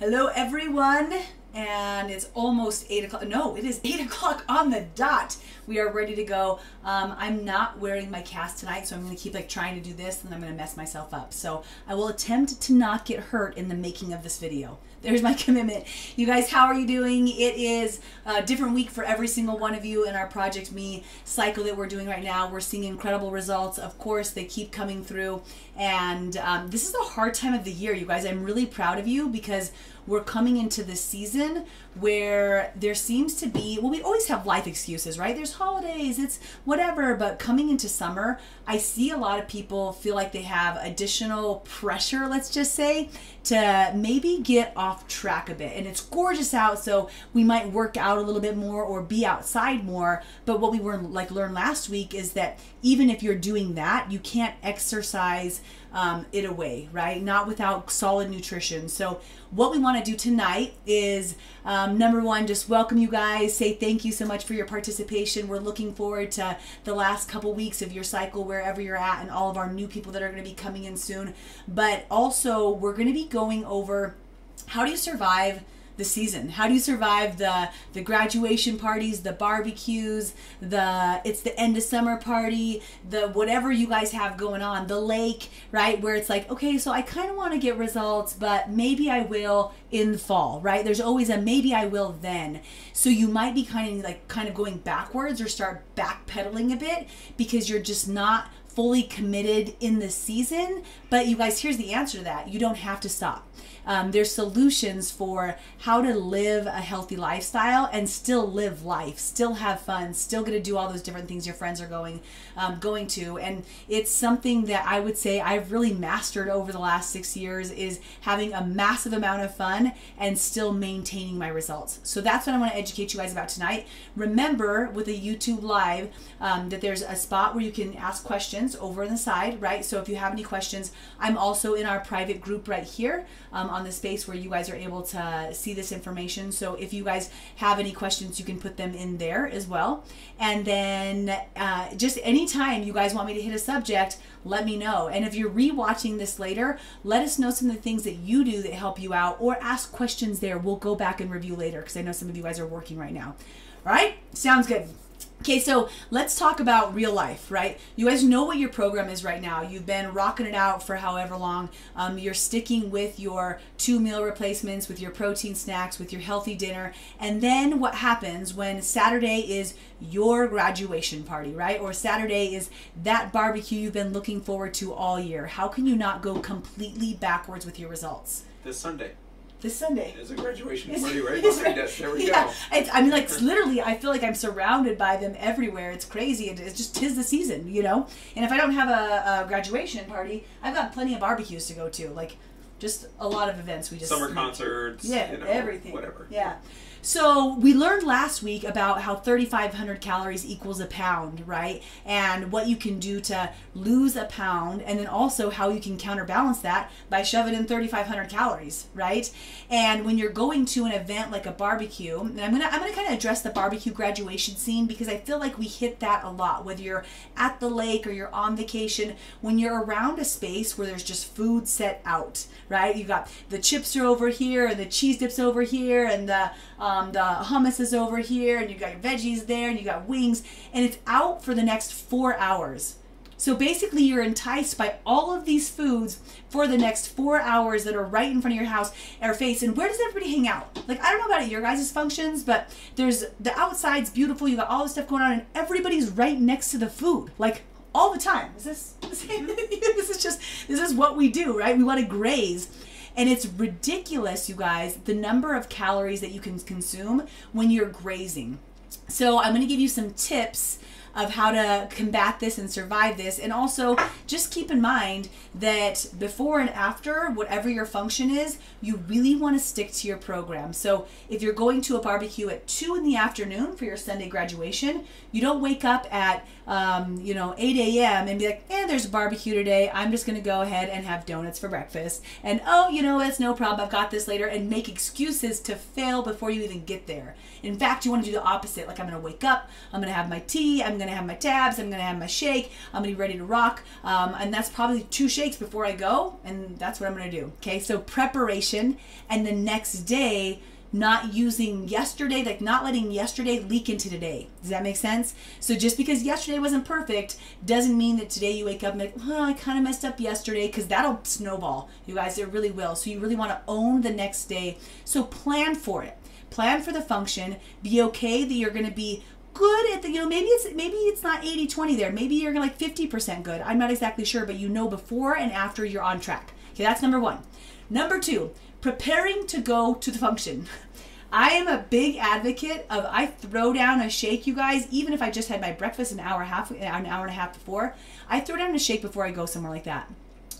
Hello everyone, and it's almost 8 o'clock. No, it is 8 o'clock on the dot. We are ready to go. I'm not wearing my cast tonight, so I'm going to keep trying to do this, and I'm going to mess myself up. So I will attempt to not get hurt in the making of this video. There's my commitment. You guys, how are you doing? It is a different week for every single one of you in our Project Me cycle that we're doing right now. We're seeing incredible results. Of course, they keep coming through. And this is a hard time of the year, you guys. I'm really proud of you because we're coming into this season where there seems to be, well, we always have life excuses, right? There's holidays, it's whatever, but coming into summer, I see a lot of people feel like they have additional pressure, let's just say, to maybe get off track a bit. And it's gorgeous out, so we might work out a little bit more or be outside more. But what we learned last week is that even if you're doing that, you can't exercise it away, right? Not without solid nutrition. So what we want to do tonight is number one, just welcome you guys, say thank you so much for your participation. We're looking forward to the last couple weeks of your cycle wherever you're at, and all of our new people that are going to be coming in soon. But also we're going to be going over how do you survive the season? How do you survive the graduation parties, the barbecues, it's the end of summer party, the whatever you guys have going on, the lake, right? Where it's like, okay, so I kind of want to get results, but maybe I will in the fall, right? There's always a maybe I will then. So you might be kind of going backwards or start backpedaling a bit because you're just not fully committed in the season. But you guys, here's the answer to that. You don't have to stop. There's solutions for how to live a healthy lifestyle and still live life, still have fun, still get to do all those different things your friends are going to. And it's something that I would say I've really mastered over the last 6 years, is having a massive amount of fun and still maintaining my results. So that's what I want to educate you guys about tonight. Remember, with a YouTube live, that there's a spot where you can ask questions over on the side, right? So if you have any questions, I'm also in our private group right here on the space where you guys are able to see this information. So if you guys have any questions, you can put them in there as well. And then just anytime you guys want me to hit a subject, let me know. And if you're rewatching this later, let us know some of the things that you do that help you out, or ask questions there. We'll go back and review later because I know some of you guys are working right now. All right? Sounds good. Okay, so let's talk about real life, right? You guys know what your program is right now. You've been rocking it out for however long. You're sticking with your 2 meal replacements, with your protein snacks, with your healthy dinner. And then what happens when Saturday is your graduation party, right? Or Saturday is that barbecue you've been looking forward to all year. How can you not go completely backwards with your results? This Sunday. This Sunday. It's a graduation party right behind us. There we go. I mean, literally, I feel like I'm surrounded by them everywhere. It's crazy. It's just 'tis the season, you know? And if I don't have a graduation party, I've got plenty of barbecues to go to. Just a lot of events. We just summer concerts. Yeah, everything. Whatever. Yeah. So we learned last week about how 3,500 calories equals a pound, right? And what you can do to lose a pound, and then also how you can counterbalance that by shoving in 3,500 calories, right? And when you're going to an event like a barbecue, and I'm gonna kind of address the barbecue graduation scene because I feel like we hit that a lot. Whether you're at the lake or you're on vacation, when you're around a space where there's just food set out, right? You got the chips are over here, and the cheese dips over here, and the hummus is over here, and you got your veggies there, and you got wings, and it's out for the next 4 hours. So basically you're enticed by all of these foods for the next 4 hours that are right in front of your house or face. And where does everybody hang out? I don't know about your guys' functions, but the outside's beautiful, you got all this stuff going on, and everybody's right next to the food, all the time. Is this the same? This is what we do, right? We want to graze. And it's ridiculous, you guys, the number of calories that you can consume when you're grazing. So I'm going to give you some tips of how to combat this and survive this. And also just keep in mind that before and after, whatever your function is, you really want to stick to your program. So if you're going to a barbecue at 2 in the afternoon for your Sunday graduation, you don't wake up at 8 a.m. and be like, there's a barbecue today. I'm just going to go ahead and have donuts for breakfast. And, that's no problem. I've got this later, and make excuses to fail before you even get there. In fact, you want to do the opposite. I'm going to wake up, I'm going to have my tea, I'm going to have my tabs, I'm going to have my shake, I'm going to be ready to rock. And that's probably 2 shakes before I go, and that's what I'm going to do. Okay, so preparation, and the next day, not using yesterday, like not letting yesterday leak into today. Does that make sense? So just because yesterday wasn't perfect doesn't mean that today you wake up and like, well, I kind of messed up yesterday, because that'll snowball. You guys, it really will. So you really want to own the next day. So plan for it. Plan for the function. Be okay that you're going to be good at the, maybe it's not 80-20 there. Maybe you're like 50% good. I'm not exactly sure, but before and after you're on track. Okay, that's number 1. Number 2, preparing to go to the function. I am a big advocate of, I throw down a shake, you guys, even if I just had my breakfast an hour and a half before. I throw down a shake before I go somewhere like that.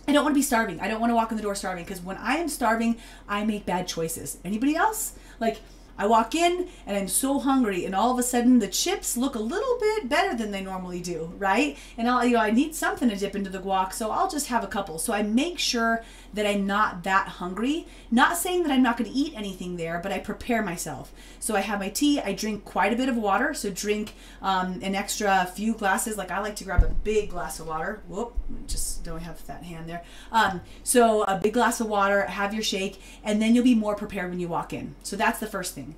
I don't want to be starving. I don't want to walk in the door starving, because when I am starving, I make bad choices. Anybody else? Like, I walk in and I'm so hungry, and all of a sudden the chips look a little bit better than they normally do, right? And I need something to dip into the guac, so I'll just have a couple. So I make sure that I'm not that hungry. Not saying that I'm not going to eat anything there, but I prepare myself. So I have my tea. I drink quite a bit of water. So drink an extra few glasses. Like, I like to grab a big glass of water. Whoop, just don't have that hand there. So a big glass of water, have your shake, and then you'll be more prepared when you walk in. So that's the first thing.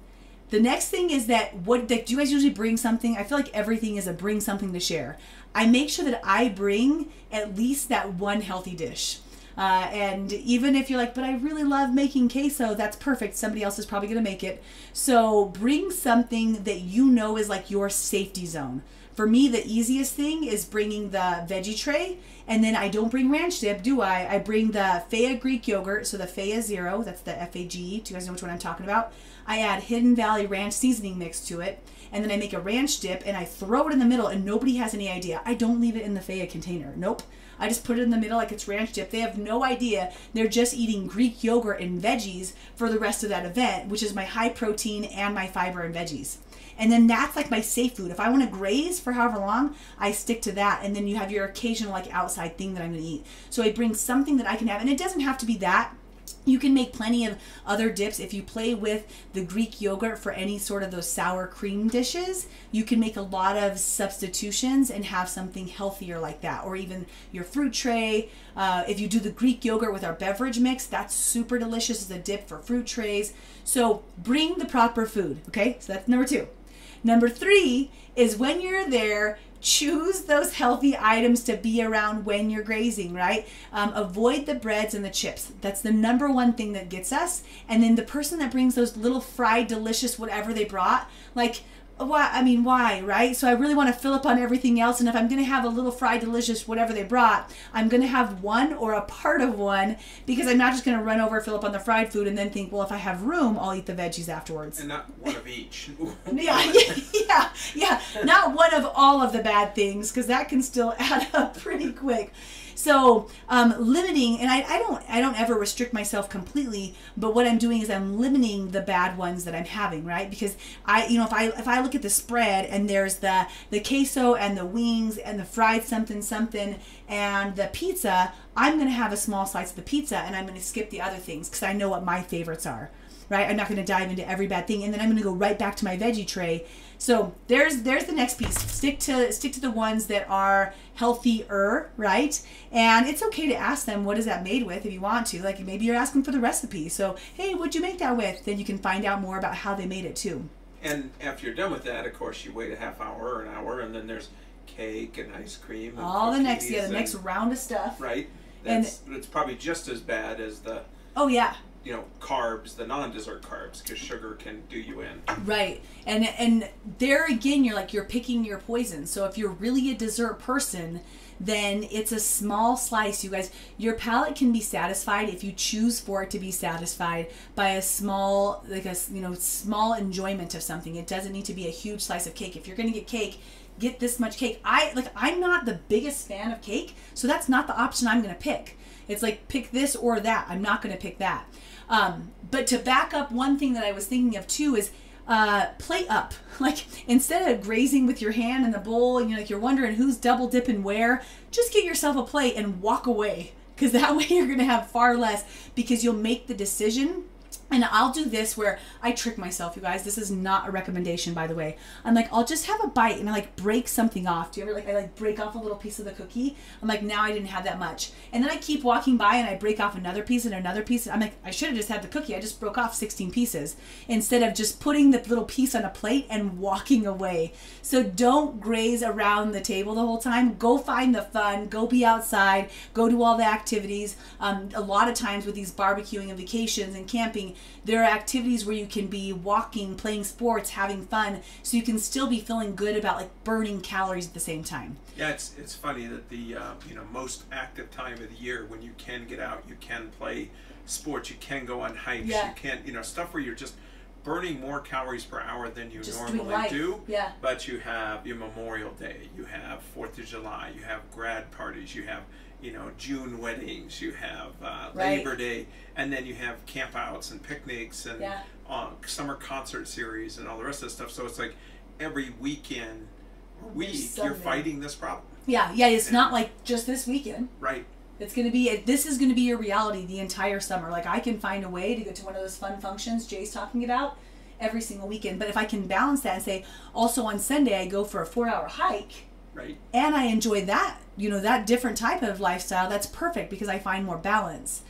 The next thing is that, do you guys usually bring something? I feel like everything is a bring something to share. I make sure that I bring at least that one healthy dish. And even if you're like, but I really love making queso, that's perfect. Somebody else is probably going to make it. So bring something that you know is like your safety zone. For me, the easiest thing is bringing the veggie tray, and then I don't bring ranch dip, do I? I bring the Faya Greek yogurt, so the Faya Zero, that's the F-A-G-E. Do you guys know which one I'm talking about? I add Hidden Valley Ranch seasoning mix to it, and then I make a ranch dip, and I throw it in the middle, and nobody has any idea. I don't leave it in the Faya container. Nope. I just put it in the middle like it's ranch dip. They have no idea. They're just eating Greek yogurt and veggies for the rest of that event, which is my high protein and my fiber and veggies. And then that's like my safe food. If I want to graze for however long, I stick to that. And then you have your occasional like outside thing that I'm going to eat. So I bring something that I can have. And it doesn't have to be that. You can make plenty of other dips. If you play with the Greek yogurt for any sort of those sour cream dishes, you can make a lot of substitutions and have something healthier like that. Or even your fruit tray. If you do the Greek yogurt with our beverage mix, that's super delicious as a dip for fruit trays. So bring the proper food, okay? So that's number 2. Number 3 is when you're there, choose those healthy items to be around when you're grazing, right? Avoid the breads and the chips. That's the number 1 thing that gets us. And then the person that brings those little fried, delicious, whatever they brought, like, why, right? So I really want to fill up on everything else. And if I'm going to have a little fried, delicious, whatever they brought, I'm going to have one or a part of one, because I'm not just going to run over, fill up on the fried food, and then think, well, if I have room, I'll eat the veggies afterwards. And not one of each. yeah. Not one of all of the bad things, because that can still add up pretty quick. So limiting, and I don't ever restrict myself completely, but what I'm doing is I'm limiting the bad ones that I'm having, right? Because if I look at the spread and there's the queso and the wings and the fried something and the pizza, I'm going to have a small slice of the pizza and I'm going to skip the other things because I know what my favorites are. Right? I'm not going to dive into every bad thing, and then I'm going to go right back to my veggie tray. So there's the next piece. Stick to the ones that are healthier, right? And it's okay to ask them, what is that made with, if you want to. Like, maybe you're asking for the recipe. So, hey, what'd you make that with? Then you can find out more about how they made it too. And after you're done with that, of course, you wait a half hour or an hour, and then there's cake and ice cream. And all the next round of stuff. Right. It's probably just as bad as the. Oh yeah. Carbs, the non-dessert carbs, because sugar can do you in. Right. And there again, you're picking your poison. So if you're really a dessert person, then it's a small slice, you guys. Your palate can be satisfied if you choose for it to be satisfied by a small, small enjoyment of something. It doesn't need to be a huge slice of cake. If you're going to get cake, get this much cake. I'm not the biggest fan of cake, so that's not the option I'm going to pick. It's like, pick this or that. I'm not going to pick that. But to back up, one thing that I was thinking of too is plate up. Like, instead of grazing with your hand in the bowl and you're wondering who's double dipping where, just get yourself a plate and walk away, because that way you're going to have far less, because you'll make the decision And I'll do this where I trick myself, you guys. This is not a recommendation, by the way. I'm like, I'll just have a bite and I like break something off. Do you ever I like break off a little piece of the cookie? I'm like, now I didn't have that much. And then I keep walking by and I break off another piece and another piece. I'm like, I should have just had the cookie. I just broke off 16 pieces instead of just putting the little piece on a plate and walking away. So don't graze around the table the whole time. Go find the fun. Go be outside. Go do all the activities. A lot of times with these barbecuing and vacations and camping, there are activities where you can be walking, playing sports, having fun, so you can still be feeling good about like burning calories at the same time. Yeah, it's funny that the most active time of the year when you can get out, you can play sports, you can go on hikes, you can stuff where you're just burning more calories per hour than you just normally do. Yeah. But you have your Memorial Day, you have 4th of July, you have grad parties, you have June weddings, you have Labor Day, and then you have campouts and picnics and summer concert series and all the rest of the stuff. So it's like every weekend or week you're fighting this problem. Yeah, it's not like just this weekend. Right. It's going to be, this is going to be your reality the entire summer. Like I can find a way to go to one of those fun functions Jay's talking about every single weekend. But if I can balance that and say, also on Sunday I go for a 4-hour hike. Right. And I enjoy that, that different type of lifestyle, that's perfect because I find more balance.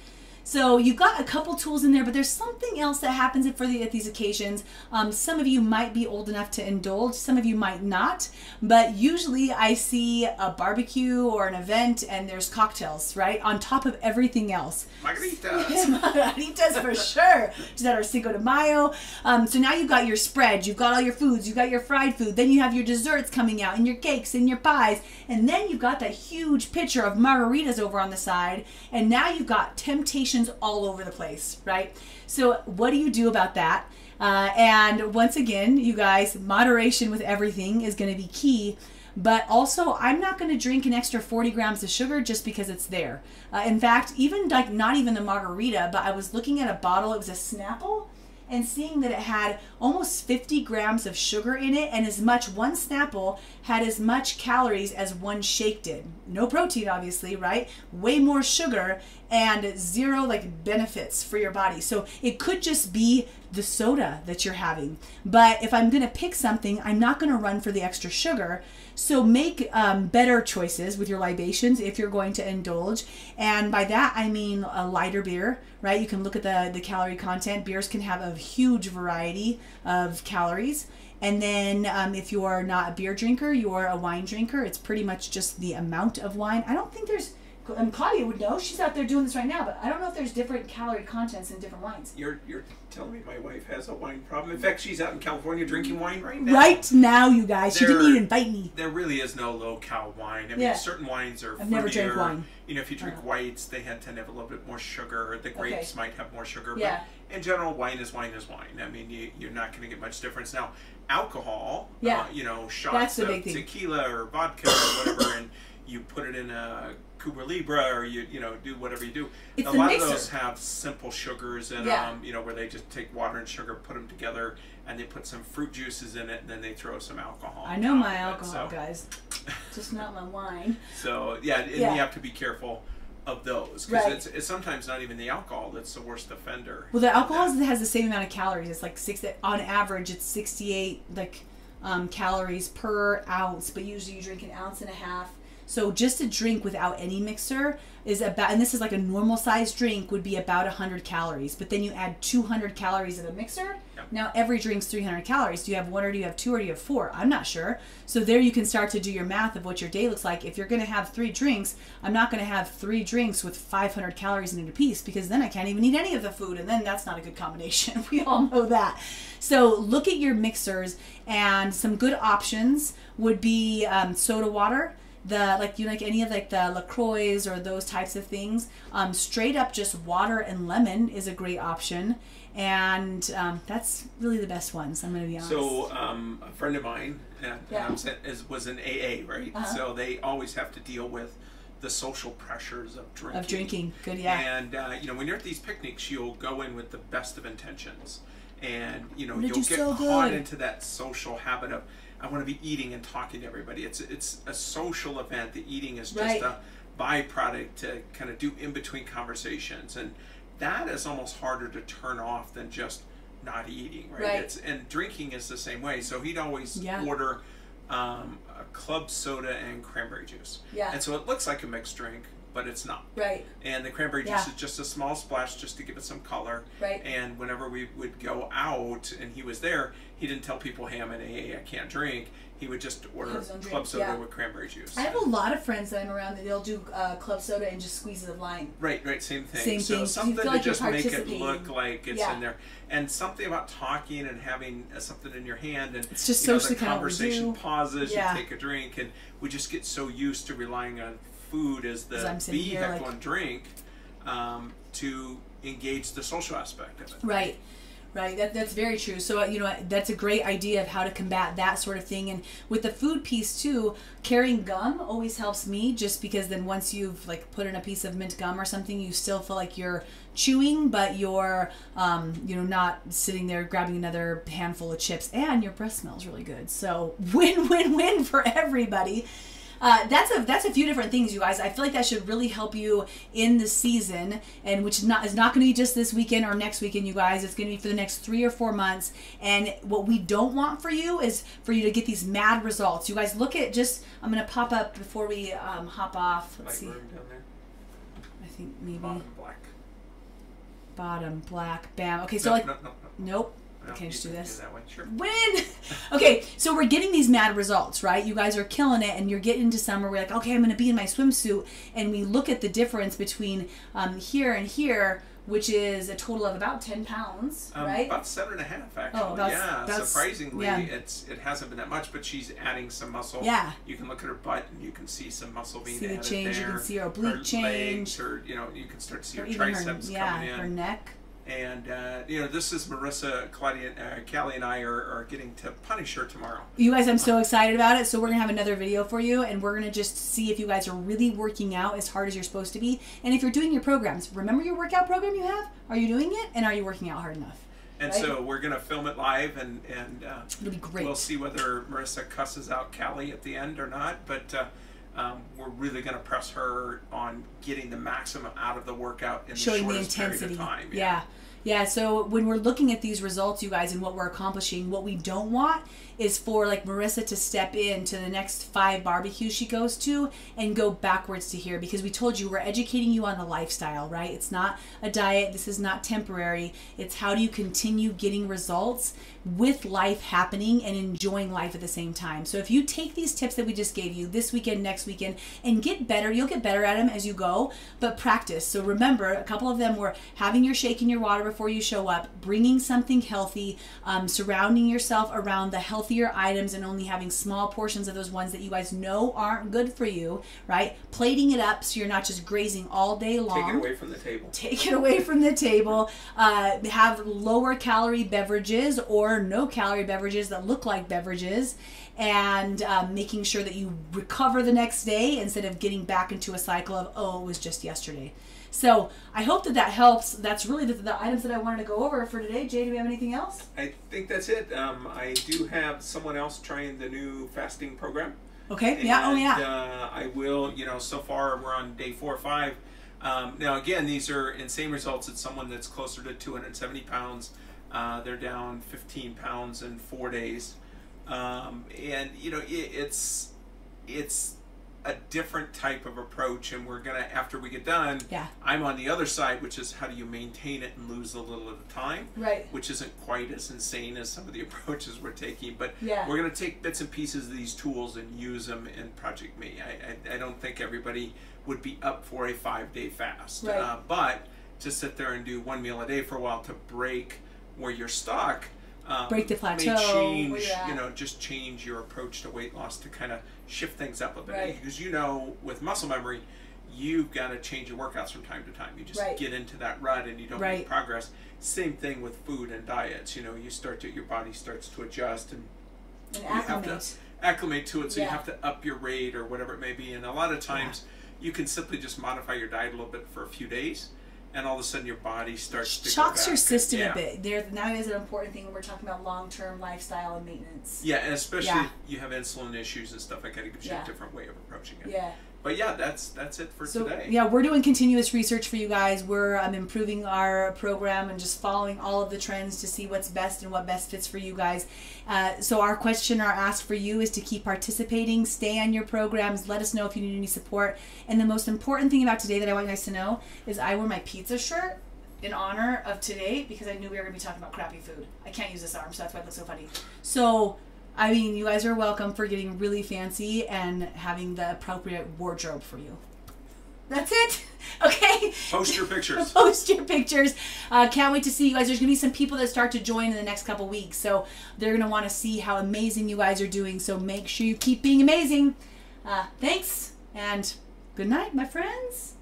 So you've got a couple tools in there, but there's something else that happens at these occasions. Some of you might be old enough to indulge, some of you might not, but usually I see a barbecue or an event and there's cocktails, right? On top of everything else. Margaritas. Margaritas for sure. Just at our Cinco de Mayo. So now you've got your spread, you've got all your foods, you've got your fried food, then you have your desserts coming out and your cakes and your pies, and then you've got that huge pitcher of margaritas over on the side, and now you've got temptation all over the place, right? So what do you do about that? And once again, you guys, moderation with everything is going to be key. But also, I'm not going to drink an extra 40 grams of sugar just because it's there. In fact, even like not even the margarita, but I was looking at a bottle, it was a Snapple, and seeing that it had almost 50 grams of sugar in it, and one Snapple had as much calories as one shake did. No protein, obviously, right? Way more sugar and zero like benefits for your body. So it could just be the soda that you're having. But if I'm gonna pick something, I'm not gonna run for the extra sugar. So make better choices with your libations if you're going to indulge. And by that, I mean a lighter beer, right? You can look at the calorie content. Beers can have a huge variety of calories. And then if you're not a beer drinker, you're a wine drinker, it's pretty much just the amount of wine. I don't think there's, Claudia would know, she's out there doing this right now, but I don't know if there's different calorie contents in different wines. You're telling me my wife has a wine problem. In fact, she's out in California drinking wine right now. Right now, you guys. She didn't even invite me. There really is no low-cal wine. I mean, certain wines are fruitier. I've never drank wine. If you drink whites, they tend to have a little bit more sugar. The grapes might have more sugar. Yeah. But in general, wine is wine is wine. I mean, you're not going to get much difference. Now, alcohol, shots of tequila or vodka or whatever, and you put it in a Cuba Libre or you do whatever you do. It's a lot of those have simple sugars in them, where they just take water and sugar, put them together, and they put some fruit juices in it, and then they throw some alcohol. I know my alcohol, guys. Just not my wine. So, you have to be careful of those because it's sometimes not even the alcohol that's the worst offender. Well, the alcohol has the same amount of calories. It's like on average, it's 68 calories per ounce, but usually you drink 1.5 ounces. So just a drink without any mixer is about, and this is like a normal size drink, would be about 100 calories. But then you add 200 calories of a mixer. Yep. Now every drink's 300 calories. Do you have 1 or do you have 2 or do you have 4? I'm not sure. So there you can start to do your math of what your day looks like. If you're going to have 3 drinks, I'm not going to have 3 drinks with 500 calories in it a piece because then I can't even eat any of the food, and then that's not a good combination. We all know that. So look at your mixers, and some good options would be soda water. Like any of the LaCroix or those types of things. Straight up just water and lemon is a great option, and that's really the best ones, I'm going to be honest. So a friend of mine was in AA, right? Uh-huh. So they always have to deal with the social pressures of drinking. Good, yeah. And when you're at these picnics, you'll go in with the best of intentions, and you'll get caught into that social habit of, I want to be eating and talking to everybody. It's a social event. The eating is just a byproduct to kind of do in between conversations. And that is almost harder to turn off than just not eating, right? And drinking is the same way. So he'd always order a club soda and cranberry juice. And so it looks like a mixed drink, but it's not. And the cranberry juice is just a small splash just to give it some color. And whenever we would go out and he was there, he didn't tell people, hey, I'm an AA, I can't drink. He would just order club soda with cranberry juice. I have a lot of friends that I'm around that they'll do club soda and just squeeze of lime. Same thing. So something to just make it look like it's in there. And something about talking and having something in your hand, and it's just socially the conversation pauses, you take a drink, and we just get so used to relying on food as the vehicle and drink to engage the social aspect of it. Right, that's very true. So, that's a great idea of how to combat that sort of thing. And with the food piece too, carrying gum always helps me, just because then once you've put in a piece of mint gum or something, you still feel like you're chewing, but you're, not sitting there grabbing another handful of chips, and your breath smells really good. So win for everybody. That's a few different things, you guys. I feel like that should really help you in the season, and which is not going to be just this weekend or next weekend, you guys. It's going to be for the next 3 or 4 months. And what we don't want for you is for you to get these mad results. You guys, look at I'm going to pop up before we hop off. Let's see. Room down there. I think maybe. Bottom black. Bam. Okay, so nope. Can I just do this? That way. Sure. Win! Okay, so we're getting these mad results, right? You guys are killing it, and you're getting into summer. We're like, okay, I'm going to be in my swimsuit. And we look at the difference between here and here, which is a total of about 10 pounds, right? About 7.5, actually. Oh, surprisingly, it hasn't been that much, but she's adding some muscle. You can look at her butt, and you can see some muscle being added there. You can see her oblique change. Legs, or, you can start to see her triceps coming in. Her neck. And, this is Marissa, Callie, and I are getting to punish her tomorrow. You guys, I'm so excited about it. So we're going to have another video for you, and we're going to just see if you guys are really working out as hard as you're supposed to be. And if you're doing your programs, remember your workout program you have? Are you doing it? And are you working out hard enough? And so we're going to film it live, and it'll be great. We'll see whether Marissa cusses out Callie at the end or not. But we're really going to press her on getting the maximum out of the workout in the shortest period of time. Yeah, so when we're looking at these results, you guys, and what we're accomplishing, what we don't want is for Marissa to step into the next 5 barbecues she goes to and go backwards to here, because we told you we're educating you on the lifestyle, right? It's not a diet. This is not temporary. It's how do you continue getting results with life happening and enjoying life at the same time. So if you take these tips that we just gave you this weekend, next weekend, and get better, you'll get better at them as you go, but practice. So remember, a couple of them were having your shake and your water before you show up, bringing something healthy, surrounding yourself around the healthier items and only having small portions of those ones that you guys know aren't good for you, right? Plating it up so you're not just grazing all day long. Take it away from the table. Take it away from the table. Have lower calorie beverages or no calorie beverages that look like beverages, and making sure that you recover the next day instead of getting back into a cycle of, oh, it was just yesterday. So I hope that helps. That's really the items that I wanted to go over for today. Jay, do we have anything else? I think that's it. I do have someone else trying the new fasting program. Okay. And, I will, so far we're on day 4 or 5. Now, again, these are insane results. It's someone that's closer to 270 pounds. They're down 15 pounds in 4 days. And, it's a different type of approach, and we're gonna, after we get done, I'm on the other side, which is how do you maintain it and lose a little at a time, which isn't quite as insane as some of the approaches we're taking, but we're gonna take bits and pieces of these tools and use them in Project Me. I don't think everybody would be up for a 5-day fast, but to sit there and do 1 meal a day for a while to break where you're stuck, break the plateau, may change, just change your approach to weight loss to kind of shift things up a bit. Because with muscle memory, you've got to change your workouts from time to time. You just get into that rut and you don't make progress. Same thing with food and diets. You your body starts to adjust and you have to acclimate to it. So you have to up your rate or whatever it may be. And a lot of times you can simply just modify your diet a little bit for a few days, and all of a sudden your body starts to shocks your system a bit. Now is an important thing when we're talking about long-term lifestyle and maintenance. Yeah, and especially if you have insulin issues and stuff like that, it gives you a different way of approaching it. But yeah, that's it for today. Yeah, we're doing continuous research for you guys. We're improving our program and just following all of the trends to see what's best and what best fits for you guys. So our ask for you is to keep participating, stay on your programs, let us know if you need any support. And the most important thing about today that I want you guys to know is I wore my pizza shirt in honor of today because I knew we were going to be talking about crappy food. I can't use this arm, so that's why it looks so funny. So I mean, you guys are welcome for getting really fancy and having the appropriate wardrobe for you. That's it. Okay? Post your pictures. Post your pictures. Can't wait to see you guys. There's going to be some people that start to join in the next couple weeks. So they're going to want to see how amazing you guys are doing. So make sure you keep being amazing. Thanks. And good night, my friends.